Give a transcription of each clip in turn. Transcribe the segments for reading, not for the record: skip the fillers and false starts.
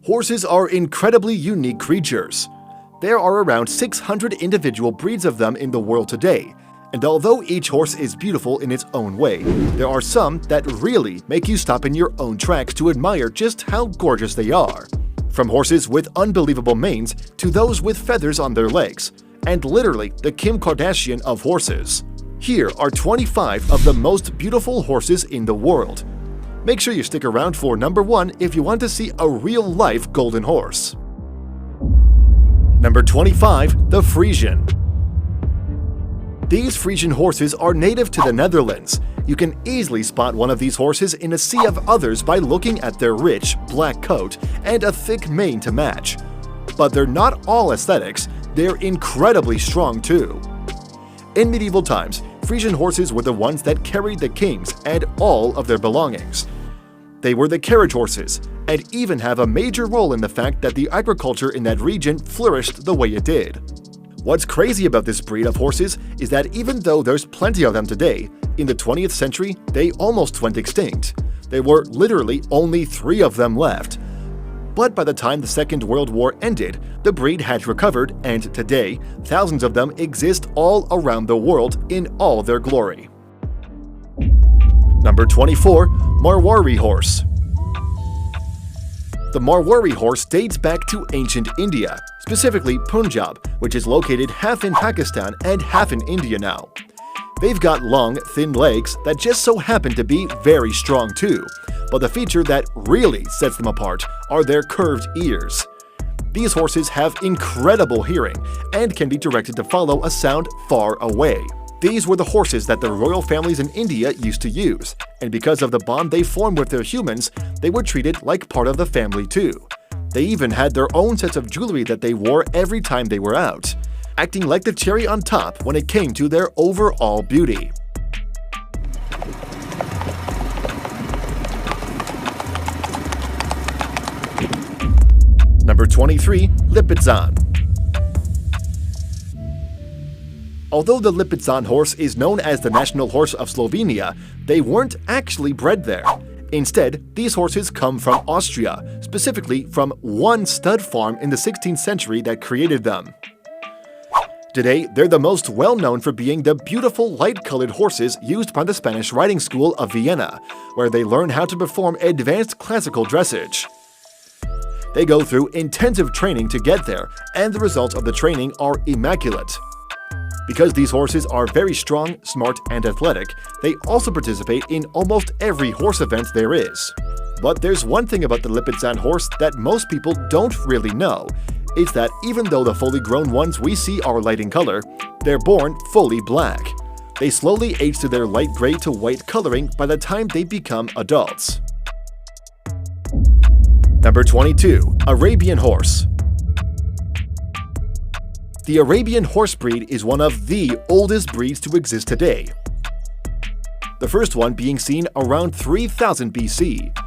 Horses are incredibly unique creatures. There are around 600 individual breeds of them in the world today, and although each horse is beautiful in its own way, there are some that really make you stop in your own tracks to admire just how gorgeous they are. From horses with unbelievable manes to those with feathers on their legs, and literally the Kim Kardashian of horses. Here are 25 of the most beautiful horses in the world. Make sure you stick around for number 1 if you want to see a real-life golden horse. Number 25. The Friesian. These Friesian horses are native to the Netherlands. You can easily spot one of these horses in a sea of others by looking at their rich, black coat and a thick mane to match. But they're not all aesthetics, they're incredibly strong too. In medieval times, Friesian horses were the ones that carried the kings and all of their belongings. They were the carriage horses, and even have a major role in the fact that the agriculture in that region flourished the way it did. What's crazy about this breed of horses is that even though there's plenty of them today, in the 20th century they almost went extinct. There were literally only 3 of them left. But by the time the Second World War ended, the breed had recovered, and today, thousands of them exist all around the world in all their glory. Number 24. Marwari Horse. The Marwari horse dates back to ancient India, specifically Punjab, which is located half in Pakistan and half in India now. They've got long, thin legs that just so happen to be very strong too, but the feature that really sets them apart are their curved ears. These horses have incredible hearing and can be directed to follow a sound far away. These were the horses that the royal families in India used to use, and because of the bond they formed with their humans, they were treated like part of the family too. They even had their own sets of jewelry that they wore every time they were out, acting like the cherry on top when it came to their overall beauty. Number 23. Lipizzan. Although the Lipizzan horse is known as the national horse of Slovenia, they weren't actually bred there. Instead, these horses come from Austria, specifically from one stud farm in the 16th century that created them. Today, they're the most well-known for being the beautiful light-colored horses used by the Spanish riding school of Vienna, where they learn how to perform advanced classical dressage. They go through intensive training to get there, and the results of the training are immaculate. Because these horses are very strong, smart, and athletic, they also participate in almost every horse event there is. But there's one thing about the Lipizzan horse that most people don't really know. It's that even though the fully grown ones we see are light in color, they're born fully black. They slowly age to their light gray to white coloring by the time they become adults. Number 22. Arabian Horse. The Arabian horse breed is one of the oldest breeds to exist today. The first one being seen around 3000 BC.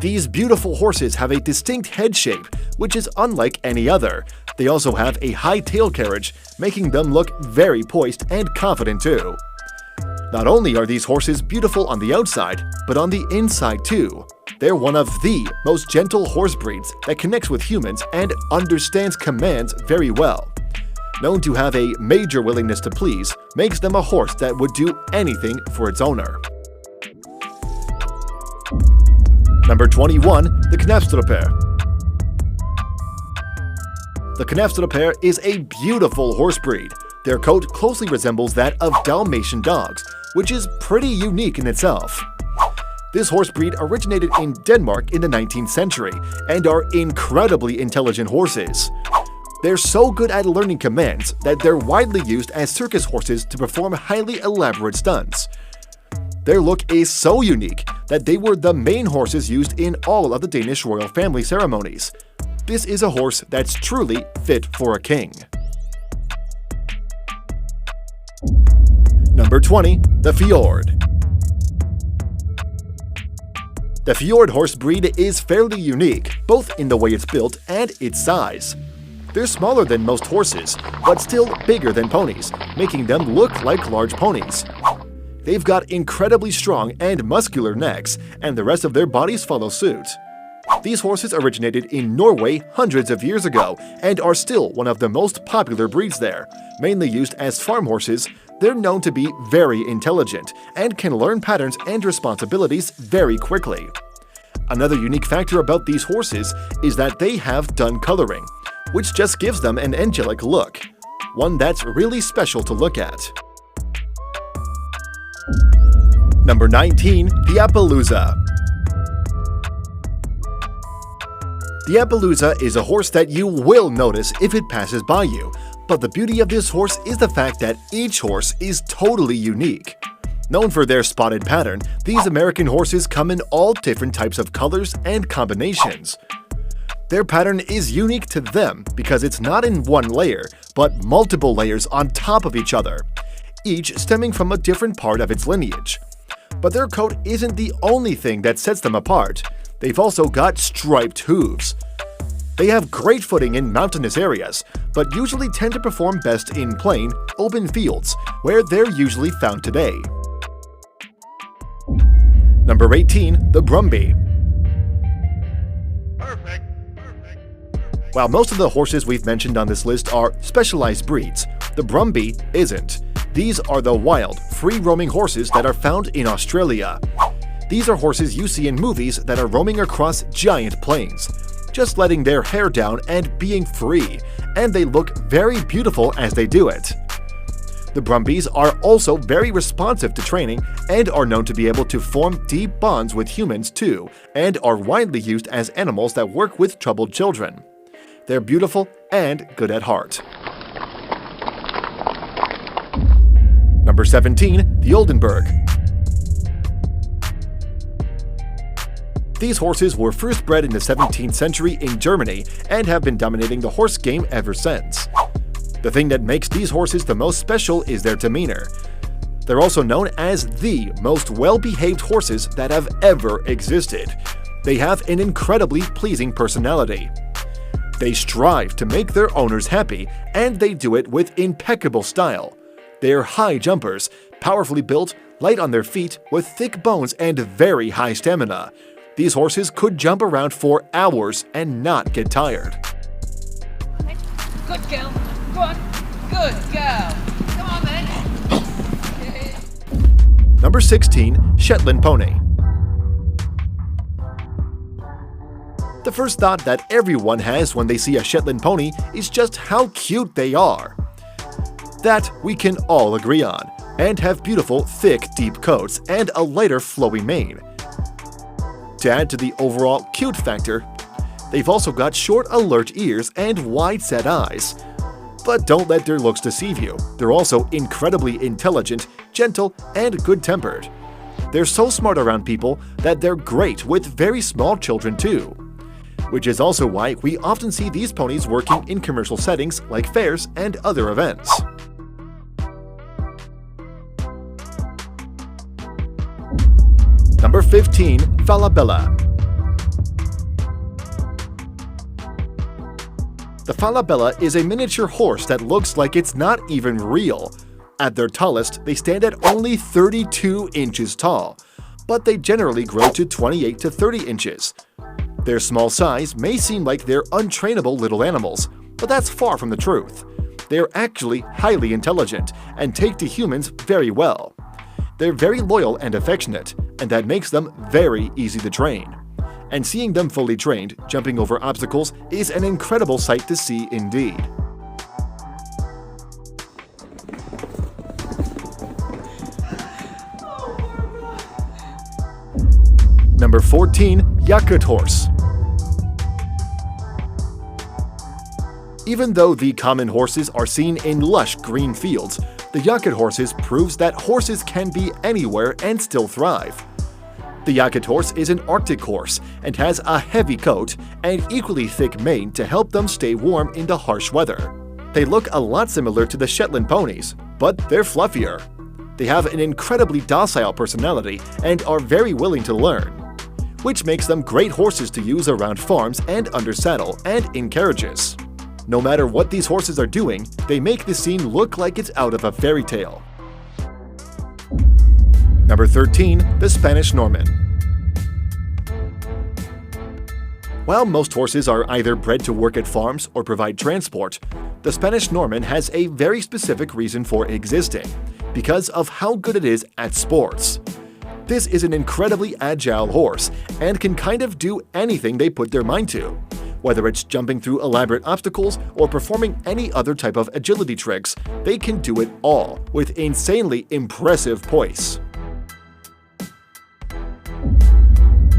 These beautiful horses have a distinct head shape, which is unlike any other. They also have a high tail carriage, making them look very poised and confident too. Not only are these horses beautiful on the outside, but on the inside too. They're one of the most gentle horse breeds that connects with humans and understands commands very well. Known to have a major willingness to please, makes them a horse that would do anything for its owner. Number 21. The Knafstrupper. The Knafstrupper is a beautiful horse breed. Their coat closely resembles that of Dalmatian dogs, which is pretty unique in itself. This horse breed originated in Denmark in the 19th century and are incredibly intelligent horses. They're so good at learning commands that they're widely used as circus horses to perform highly elaborate stunts. Their look is so unique that they were the main horses used in all of the Danish royal family ceremonies. This is a horse that's truly fit for a king. Number 20. The Fjord. The Fjord horse breed is fairly unique, both in the way it's built and its size. They're smaller than most horses, but still bigger than ponies, making them look like large ponies. They've got incredibly strong and muscular necks, and the rest of their bodies follow suit. These horses originated in Norway hundreds of years ago and are still one of the most popular breeds there. Mainly used as farm horses, they're known to be very intelligent and can learn patterns and responsibilities very quickly. Another unique factor about these horses is that they have dun coloring, which just gives them an angelic look, one that's really special to look at. Number 19. The Appaloosa. The Appaloosa is a horse that you will notice if it passes by you, but the beauty of this horse is the fact that each horse is totally unique. Known for their spotted pattern, these American horses come in all different types of colors and combinations. Their pattern is unique to them because it's not in one layer, but multiple layers on top of each other, each stemming from a different part of its lineage. But their coat isn't the only thing that sets them apart. They've also got striped hooves. They have great footing in mountainous areas, but usually tend to perform best in plain, open fields, where they're usually found today. Number 18. The Brumby. While most of the horses we've mentioned on this list are specialized breeds, the Brumby isn't. These are the wild, free-roaming horses that are found in Australia. These are horses you see in movies that are roaming across giant plains, just letting their hair down and being free, and they look very beautiful as they do it. The Brumbies are also very responsive to training and are known to be able to form deep bonds with humans too, and are widely used as animals that work with troubled children. They're beautiful and good at heart. Number 17. The Oldenburg. These horses were first bred in the 17th century in Germany and have been dominating the horse game ever since. The thing that makes these horses the most special is their demeanor. They're also known as the most well-behaved horses that have ever existed. They have an incredibly pleasing personality. They strive to make their owners happy, and they do it with impeccable style. They're high jumpers, powerfully built, light on their feet, with thick bones and very high stamina. These horses could jump around for hours and not get tired. Good girl. Go on. Good girl. Come on then. Number 16. Shetland Pony. The first thought that everyone has when they see a Shetland pony is just how cute they are. That we can all agree on, and have beautiful, thick, deep coats and a lighter, flowy mane. To add to the overall cute factor, they've also got short, alert ears and wide-set eyes. But don't let their looks deceive you. They're also incredibly intelligent, gentle, and good-tempered. They're so smart around people that they're great with very small children too. Which is also why we often see these ponies working in commercial settings like fairs and other events. Number 15. Falabella. The Falabella is a miniature horse that looks like it's not even real. At their tallest, they stand at only 32 inches tall, but they generally grow to 28 to 30 inches. Their small size may seem like they're untrainable little animals, but that's far from the truth. They're actually highly intelligent and take to humans very well. They're very loyal and affectionate, and that makes them very easy to train. And seeing them fully trained, jumping over obstacles, is an incredible sight to see indeed. Number 14. Yakut Horse. Even though the common horses are seen in lush green fields, the Yakut horses proves that horses can be anywhere and still thrive. The Yakut horse is an Arctic horse and has a heavy coat and equally thick mane to help them stay warm in the harsh weather. They look a lot similar to the Shetland ponies, but they're fluffier. They have an incredibly docile personality and are very willing to learn, which makes them great horses to use around farms and under saddle and in carriages. No matter what these horses are doing, they make the scene look like it's out of a fairy tale. Number 13. The Spanish Norman. While most horses are either bred to work at farms or provide transport, the Spanish Norman has a very specific reason for existing, because of how good it is at sports. This is an incredibly agile horse and can kind of do anything they put their mind to, whether it's jumping through elaborate obstacles or performing any other type of agility tricks. They can do it all with insanely impressive poise.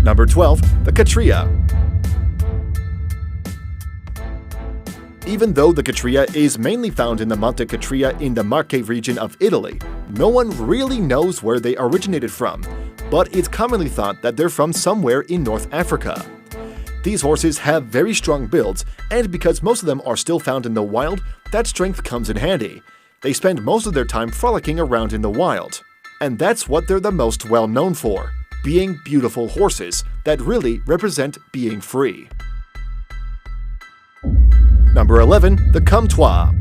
Number 12. The Katria. Even though the Katria is mainly found in the Monte Katria in the Marche region of Italy, no one really knows where they originated from, but it's commonly thought that they're from somewhere in North Africa. These horses have very strong builds, and because most of them are still found in the wild, that strength comes in handy. They spend most of their time frolicking around in the wild. And that's what they're the most well known for, being beautiful horses that really represent being free. Number 11. The Comtois.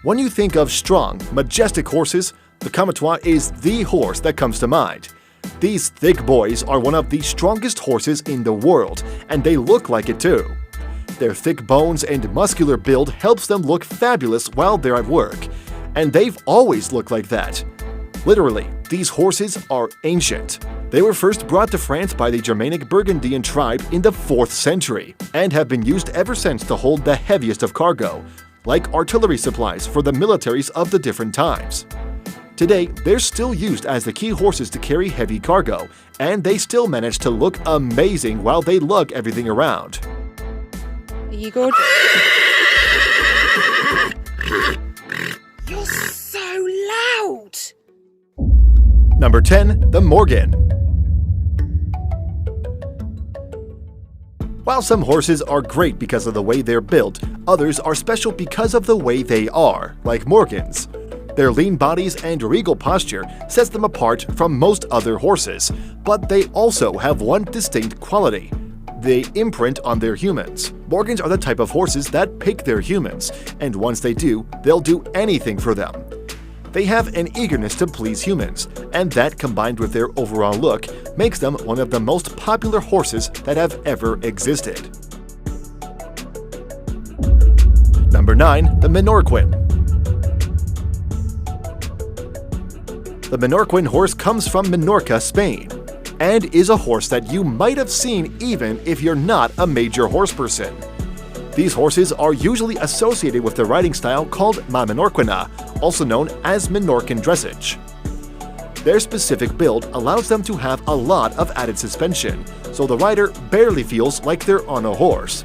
When you think of strong, majestic horses, the Comtois is the horse that comes to mind. These thick boys are one of the strongest horses in the world, and they look like it too. Their thick bones and muscular build helps them look fabulous while they're at work, and they've always looked like that. Literally, these horses are ancient. They were first brought to France by the Germanic Burgundian tribe in the 4th century, and have been used ever since to hold the heaviest of cargo, like artillery supplies for the militaries of the different times. Today, they're still used as the key horses to carry heavy cargo, and they still manage to look amazing while they lug everything around. Are you good? You're so loud! Number 10. The Morgan. While some horses are great because of the way they're built, others are special because of the way they are, like Morgans. Their lean bodies and regal posture sets them apart from most other horses, but they also have one distinct quality. They imprint on their humans. Morgans are the type of horses that pick their humans, and once they do, they'll do anything for them. They have an eagerness to please humans, and that combined with their overall look makes them one of the most popular horses that have ever existed. Number 9. The Minorquin. The Minorquin horse comes from Minorca, Spain, and is a horse that you might have seen even if you're not a major horse person. These horses are usually associated with the riding style called Minorquina, also known as Minorcan dressage. Their specific build allows them to have a lot of added suspension, so the rider barely feels like they're on a horse.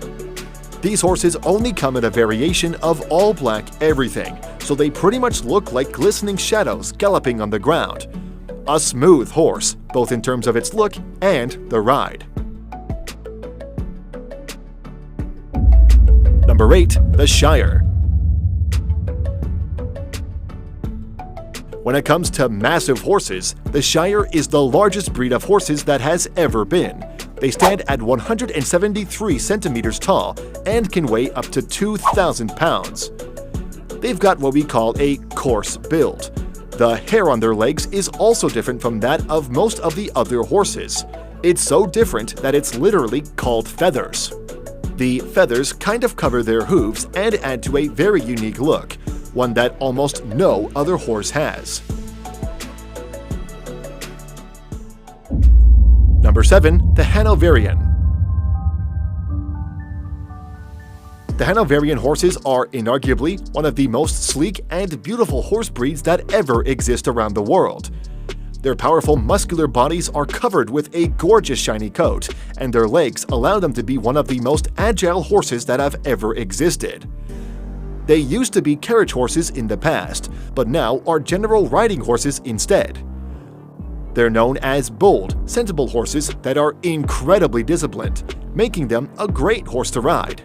These horses only come in a variation of all black everything, so they pretty much look like glistening shadows galloping on the ground. A smooth horse, both in terms of its look and the ride. Number 8. The Shire. When it comes to massive horses, the Shire is the largest breed of horses that has ever been. They stand at 173 centimeters tall and can weigh up to 2,000 pounds. They've got what we call a coarse build. The hair on their legs is also different from that of most of the other horses. It's so different that it's literally called feathers. The feathers kind of cover their hooves and add to a very unique look, one that almost no other horse has. Number 7. The Hanoverian. The Hanoverian horses are inarguably one of the most sleek and beautiful horse breeds that ever exist around the world. Their powerful muscular bodies are covered with a gorgeous shiny coat, and their legs allow them to be one of the most agile horses that have ever existed. They used to be carriage horses in the past, but now are general riding horses instead. They're known as bold, sensible horses that are incredibly disciplined, making them a great horse to ride.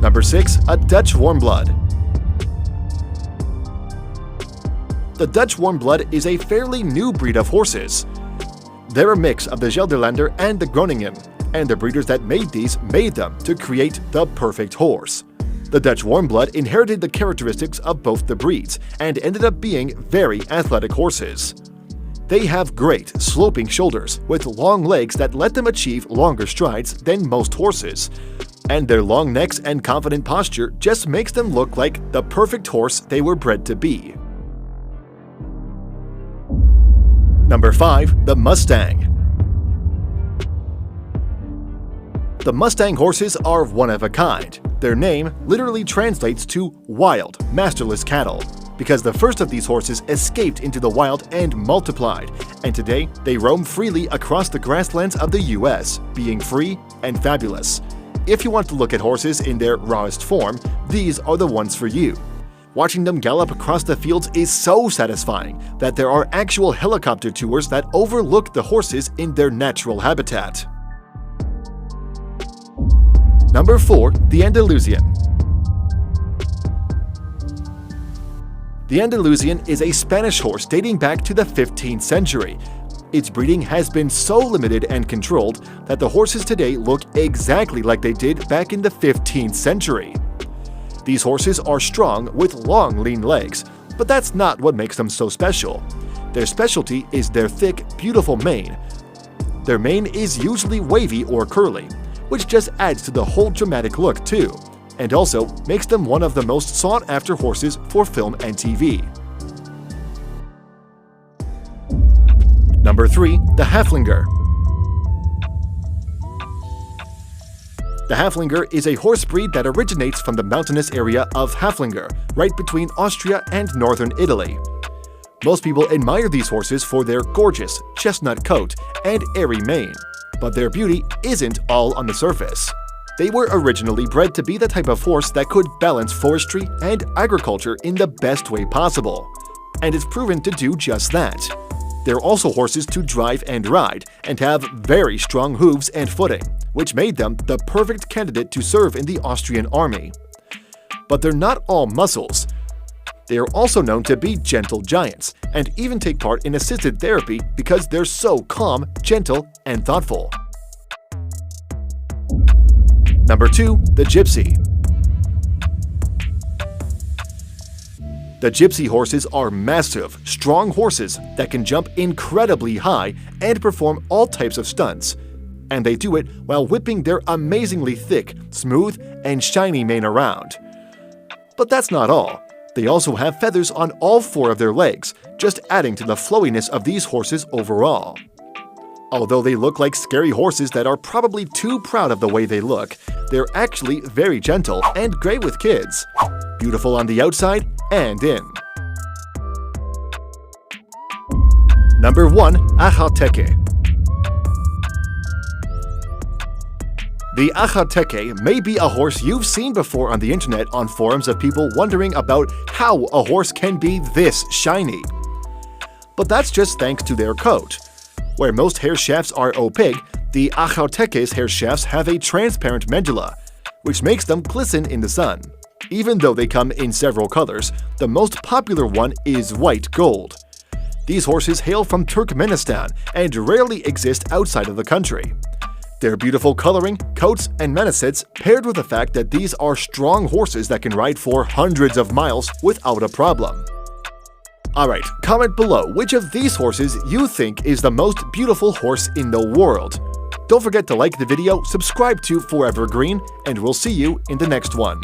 Number 6. A Dutch Warmblood. The Dutch Warmblood is a fairly new breed of horses. They're a mix of the Gelderlander and the Groningen, and the breeders that made these made them to create the perfect horse. The Dutch Warmblood inherited the characteristics of both the breeds and ended up being very athletic horses. They have great, sloping shoulders with long legs that let them achieve longer strides than most horses. And their long necks and confident posture just makes them look like the perfect horse they were bred to be. Number 5. The Mustang. The Mustang horses are one of a kind. Their name literally translates to wild, masterless cattle, because the first of these horses escaped into the wild and multiplied, and today they roam freely across the grasslands of the US, being free and fabulous. If you want to look at horses in their rawest form, these are the ones for you. Watching them gallop across the fields is so satisfying that there are actual helicopter tours that overlook the horses in their natural habitat. Number 4. The Andalusian. The Andalusian is a Spanish horse dating back to the 15th century. Its breeding has been so limited and controlled that the horses today look exactly like they did back in the 15th century. These horses are strong with long, lean legs, but that's not what makes them so special. Their specialty is their thick, beautiful mane. Their mane is usually wavy or curly, which just adds to the whole dramatic look too, and also makes them one of the most sought-after horses for film and TV. Number 3. The Halflinger. The Halflinger is a horse breed that originates from the mountainous area of Halflinger, right between Austria and northern Italy. Most people admire these horses for their gorgeous chestnut coat and airy mane, but their beauty isn't all on the surface. They were originally bred to be the type of horse that could balance forestry and agriculture in the best way possible, and it's proven to do just that. They're also horses to drive and ride, and have very strong hooves and footing, which made them the perfect candidate to serve in the Austrian army. But they're not all muscles. They are also known to be gentle giants, and even take part in assisted therapy because they're so calm, gentle, and thoughtful. Number 2. The Gypsy. The Gypsy horses are massive, strong horses that can jump incredibly high and perform all types of stunts. And they do it while whipping their amazingly thick, smooth, and shiny mane around. But that's not all. They also have feathers on all 4 of their legs, just adding to the flowiness of these horses overall. Although they look like scary horses that are probably too proud of the way they look, they're actually very gentle and great with kids. Beautiful on the outside and in. Number 1. Akhateke. The Akhateke may be a horse you've seen before on the internet on forums of people wondering about how a horse can be this shiny. But that's just thanks to their coat. Where most hair shafts are opaque, the Akhateke's hair shafts have a transparent medulla, which makes them glisten in the sun. Even though they come in several colors, the most popular one is white gold. These horses hail from Turkmenistan and rarely exist outside of the country. Their beautiful coloring, coats, and manacets paired with the fact that these are strong horses that can ride for hundreds of miles without a problem. Alright, comment below which of these horses you think is the most beautiful horse in the world. Don't forget to like the video, subscribe to Forever Green, and we'll see you in the next one.